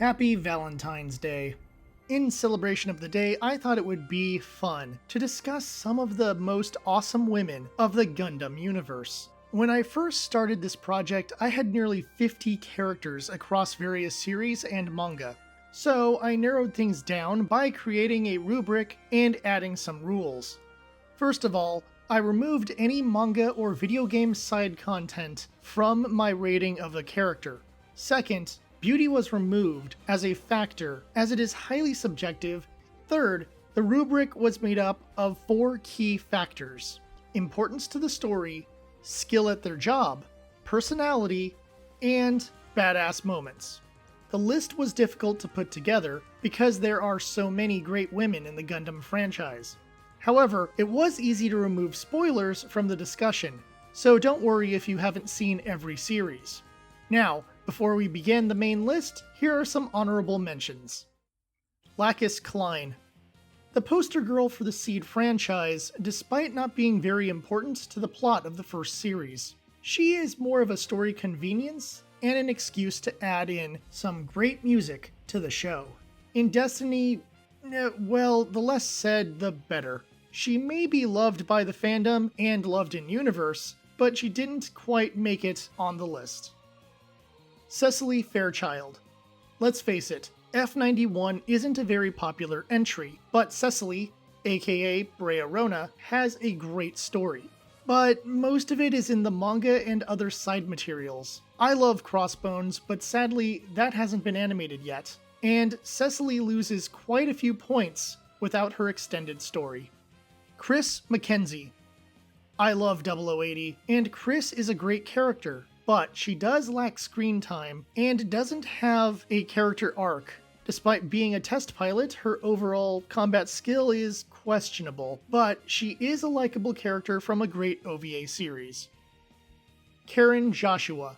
Happy Valentine's Day. In celebration of the day, I thought it would be fun to discuss some of the most awesome women of the Gundam universe. When I first started this project, I had nearly 50 characters across various series and manga. So I narrowed things down by creating a rubric and adding some rules. First of all, I removed any manga or video game side content from my rating of a character. Second, beauty was removed as a factor, as it is highly subjective. Third, the rubric was made up of 4 key factors: importance to the story, skill at their job, personality, and badass moments. The list was difficult to put together because there are so many great women in the Gundam franchise. However, it was easy to remove spoilers from the discussion, so don't worry if you haven't seen every series. Now, before we begin the main list, here are some honorable mentions. Lacus Clyne. The poster girl for the Seed franchise, despite not being very important to the plot of the first series. She is more of a story convenience and an excuse to add in some great music to the show. In Destiny, well, the less said, the better. She may be loved by the fandom and loved in universe, but she didn't quite make it on the list. Cecily Fairchild. Let's face it, F91 isn't a very popular entry, but Cecily, aka Brearona, has a great story. But most of it is in the manga and other side materials. I love Crossbones, but sadly that hasn't been animated yet, and Cecily loses quite a few points without her extended story. Chris Mackenzie. I love 0080, and Chris is a great character, but she does lack screen time and doesn't have a character arc. Despite being a test pilot, her overall combat skill is questionable, but she is a likable character from a great OVA series. Karen Joshua.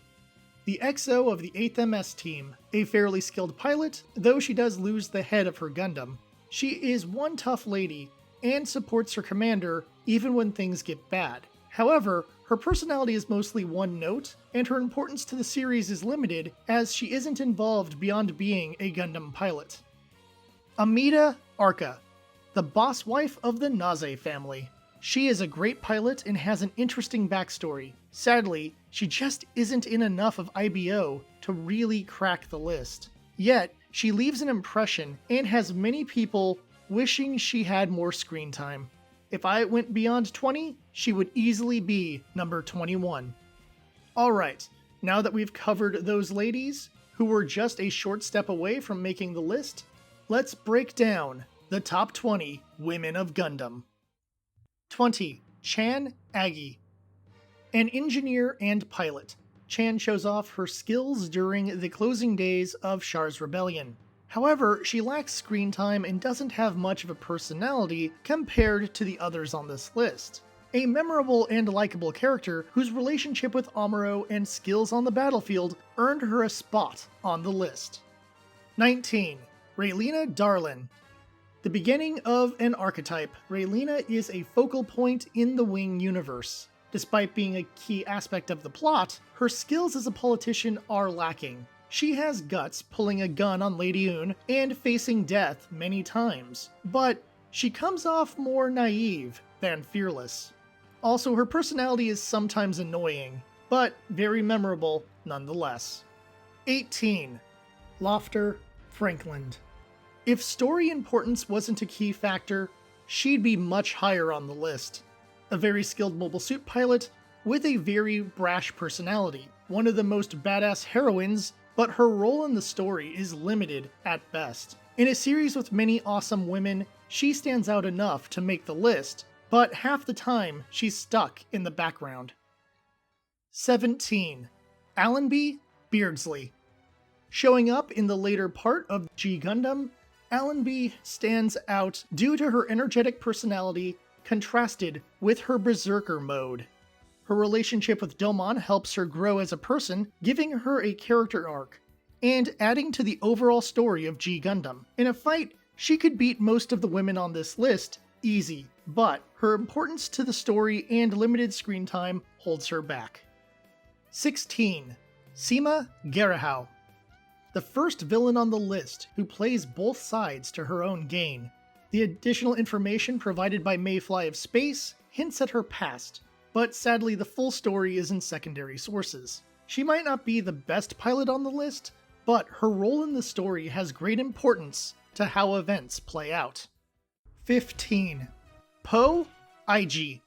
The XO of the 8th MS team, a fairly skilled pilot, though she does lose the head of her Gundam. She is one tough lady and supports her commander even when things get bad. However, her personality is mostly one note, and her importance to the series is limited as she isn't involved beyond being a Gundam pilot. Amida Arca, the boss wife of the Naze family. She is a great pilot and has an interesting backstory. Sadly, she just isn't in enough of IBO to really crack the list. Yet, she leaves an impression and has many people wishing she had more screen time. If I went beyond 20, she would easily be number 21. Alright, now that we've covered those ladies, who were just a short step away from making the list, let's break down the top 20 women of Gundam. 20. Chan Agi. An engineer and pilot, Chan shows off her skills during the closing days of Char's Rebellion. However, she lacks screen time and doesn't have much of a personality compared to the others on this list. A memorable and likable character whose relationship with Amuro and skills on the battlefield earned her a spot on the list. 19. Raylena Darlin. The beginning of an archetype, Raylena is a focal point in the Wing universe. Despite being a key aspect of the plot, her skills as a politician are lacking. She has guts pulling a gun on Lady Une and facing death many times, but she comes off more naive than fearless. Also, her personality is sometimes annoying, but very memorable nonetheless. 18. Lofter Frankland. If story importance wasn't a key factor, she'd be much higher on the list. A very skilled mobile suit pilot with a very brash personality, one of the most badass heroines, but her role in the story is limited at best. In a series with many awesome women, she stands out enough to make the list, but half the time she's stuck in the background. 17. Allenby Beardsley. Showing up in the later part of G Gundam, Allenby stands out due to her energetic personality contrasted with her berserker mode. Her relationship with Domon helps her grow as a person, giving her a character arc, and adding to the overall story of G Gundam. In a fight, she could beat most of the women on this list easy, but her importance to the story and limited screen time holds her back. 16. Seema Garahau. the first villain on the list who plays both sides to her own gain. The additional information provided by Mayfly of Space hints at her past, but sadly the full story is in secondary sources. She might not be the best pilot on the list, but her role in the story has great importance to how events play out. 15. Poe IG.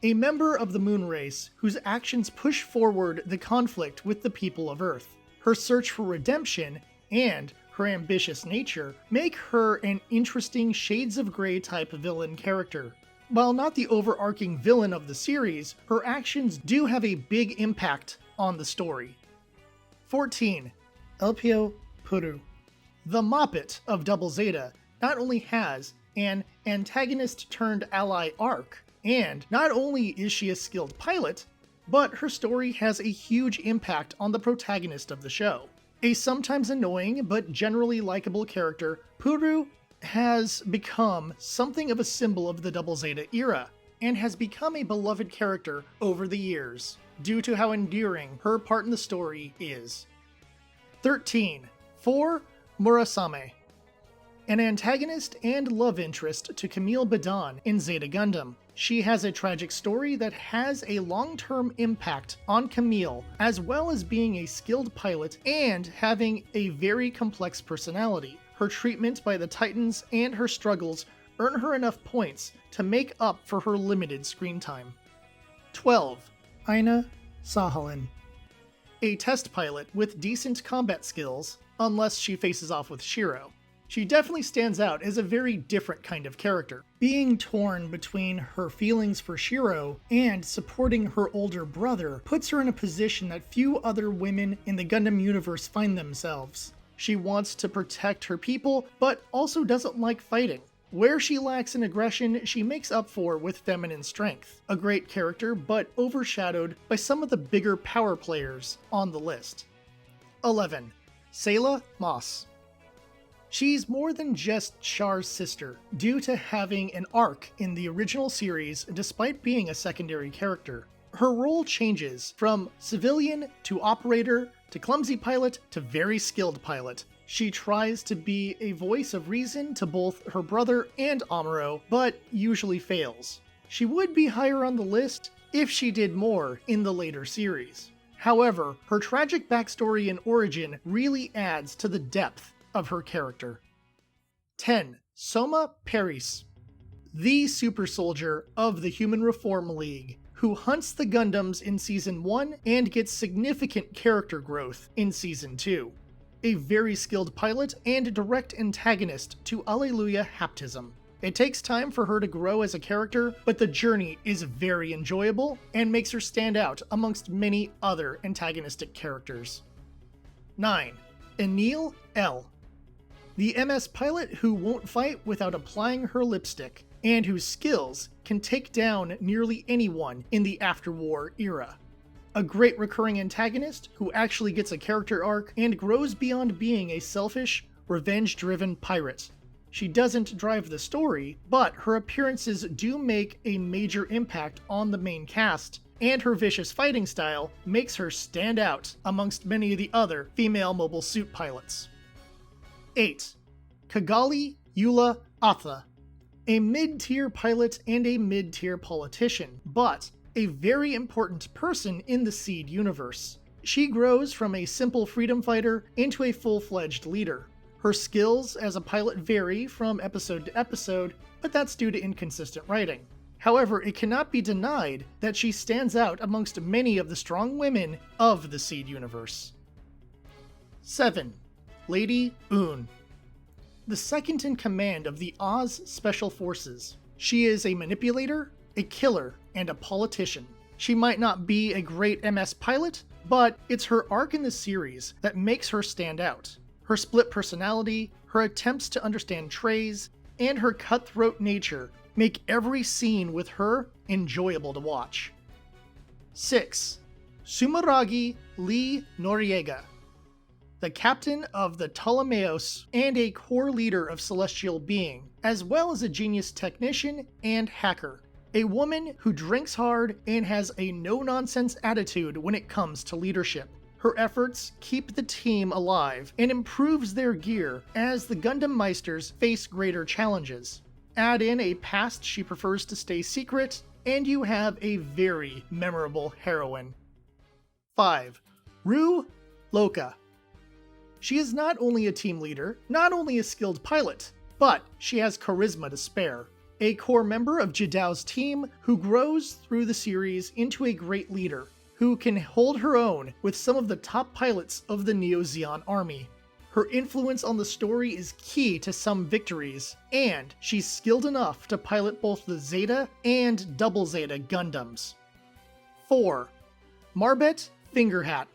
A member of the moon race whose actions push forward the conflict with the people of Earth. Her search for redemption and her ambitious nature make her an interesting shades of gray type villain character. While not the overarching villain of the series, her actions do have a big impact on the story. 14. Elpio Puru. The Moppet of Double Zeta not only has an antagonist-turned-ally arc, and not only is she a skilled pilot, but her story has a huge impact on the protagonist of the show. A sometimes annoying but generally likable character, Puru has become something of a symbol of the Double Zeta era, and has become a beloved character over the years, due to how endearing her part in the story is. 13. 4. Murasame. An antagonist and love interest to Camille Badan in Zeta Gundam. She has a tragic story that has a long-term impact on Camille, as well as being a skilled pilot and having a very complex personality. Her treatment by the Titans and her struggles earn her enough points to make up for her limited screen time. 12. Aina Sahalin. A test pilot with decent combat skills, unless she faces off with Shiro. She definitely stands out as a very different kind of character, being torn between her feelings for Shiro and supporting her older brother puts her in a position that few other women in the Gundam universe find themselves. She wants to protect her people, but also doesn't like fighting. Where she lacks in aggression, she makes up for with feminine strength. A great character, but overshadowed by some of the bigger power players on the list. 11. Sayla Moss. She's more than just Char's sister, due to having an arc in the original series despite being a secondary character. Her role changes from civilian to operator to clumsy pilot to very skilled pilot. She tries to be a voice of reason to both her brother and Amuro, but usually fails. She would be higher on the list if she did more in the later series. However, her tragic backstory and origin really adds to the depth of her character. 10. Soma Paris. The super soldier of the Human Reform League, who hunts the Gundams in Season 1 and gets significant character growth in Season 2. A very skilled pilot and direct antagonist to Alleluia Haptism. It takes time for her to grow as a character, but the journey is very enjoyable and makes her stand out amongst many other antagonistic characters. 9. Enil L. The MS pilot who won't fight without applying her lipstick, and whose skills can take down nearly anyone in the after-war era. A great recurring antagonist who actually gets a character arc and grows beyond being a selfish, revenge-driven pirate. She doesn't drive the story, but her appearances do make a major impact on the main cast, and her vicious fighting style makes her stand out amongst many of the other female mobile suit pilots. 8. Kigali Eula Atha. A mid-tier pilot and a mid-tier politician, but a very important person in the Seed universe. She grows from a simple freedom fighter into a full-fledged leader. Her skills as a pilot vary from episode to episode, but that's due to inconsistent writing. However, it cannot be denied that she stands out amongst many of the strong women of the Seed universe. 7. Lady Un. The second in command of the Oz Special Forces. She is a manipulator, a killer, and a politician. She might not be a great MS pilot, but it's her arc in the series that makes her stand out. Her split personality, her attempts to understand trays, and her cutthroat nature make every scene with her enjoyable to watch. 6. Sumeragi Lee Noriega. The captain of the Ptolemaeus and a core leader of Celestial Being, as well as a genius technician and hacker. A woman who drinks hard and has a no-nonsense attitude when it comes to leadership. Her efforts keep the team alive and improves their gear as the Gundam Meisters face greater challenges. Add in a past she prefers to stay secret, and you have a very memorable heroine. 5. Ru Loka. She is not only a team leader, not only a skilled pilot, but she has charisma to spare. A core member of Jidao's team who grows through the series into a great leader, who can hold her own with some of the top pilots of the Neo Zeon army. Her influence on the story is key to some victories, and she's skilled enough to pilot both the Zeta and Double Zeta Gundams. 4. Marbet Fingerhat.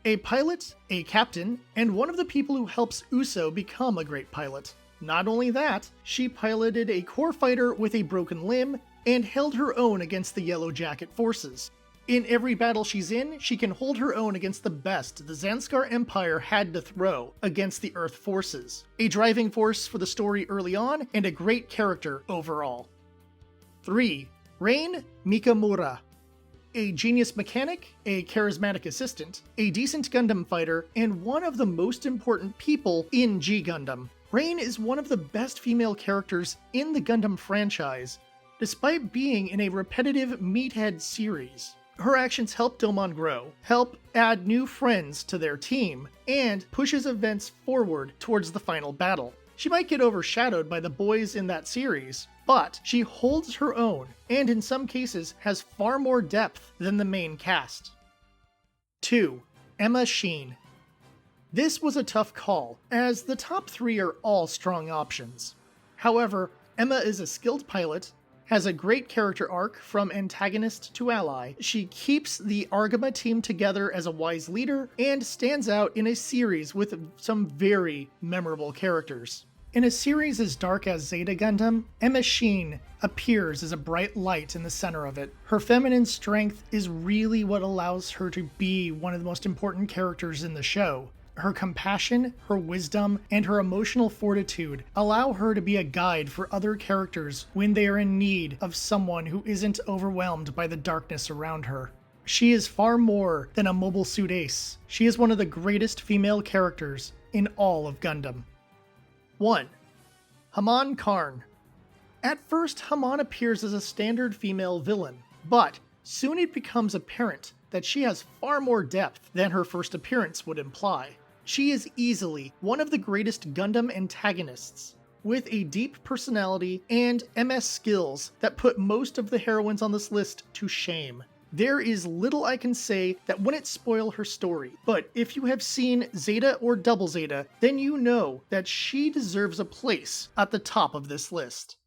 A pilot, a captain, and one of the people who helps Uso become a great pilot. Not only that, she piloted a core fighter with a broken limb and held her own against the Yellow Jacket forces. In every battle she's in, she can hold her own against the best the Zanskar Empire had to throw against the Earth forces. A driving force for the story early on, and a great character overall. 3. Rain Mikamura. A genius mechanic, a charismatic assistant, a decent Gundam fighter, and one of the most important people in G Gundam. Rain is one of the best female characters in the Gundam franchise, despite being in a repetitive meathead series. Her actions help Domon grow, help add new friends to their team, and pushes events forward towards the final battle. She might get overshadowed by the boys in that series, but she holds her own, and in some cases has far more depth than the main cast. 2. Emma Sheen. This was a tough call, as the top 3 are all strong options. However, Emma is a skilled pilot, has a great character arc from antagonist to ally, she keeps the Argama team together as a wise leader, and stands out in a series with some very memorable characters. In a series as dark as Zeta Gundam, Emma Sheen appears as a bright light in the center of it. Her feminine strength is really what allows her to be one of the most important characters in the show. Her compassion, her wisdom, and her emotional fortitude allow her to be a guide for other characters when they are in need of someone who isn't overwhelmed by the darkness around her. She is far more than a mobile suit ace. She is one of the greatest female characters in all of Gundam. 1. Haman Karn. At first, Haman appears as a standard female villain, but soon it becomes apparent that she has far more depth than her first appearance would imply. She is easily one of the greatest Gundam antagonists, with a deep personality and MS skills that put most of the heroines on this list to shame. There is little I can say that wouldn't spoil her story, but if you have seen Zeta or Double Zeta, then you know that she deserves a place at the top of this list.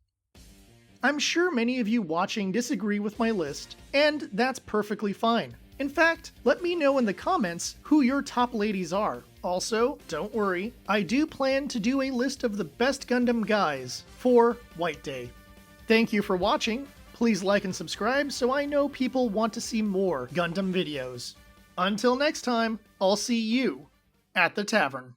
I'm sure many of you watching disagree with my list, and that's perfectly fine. In fact, let me know in the comments who your top ladies are. Also, don't worry, I do plan to do a list of the best Gundam guys for White Day. Thank you for watching. Please like and subscribe so I know people want to see more Gundam videos. Until next time, I'll see you at the tavern.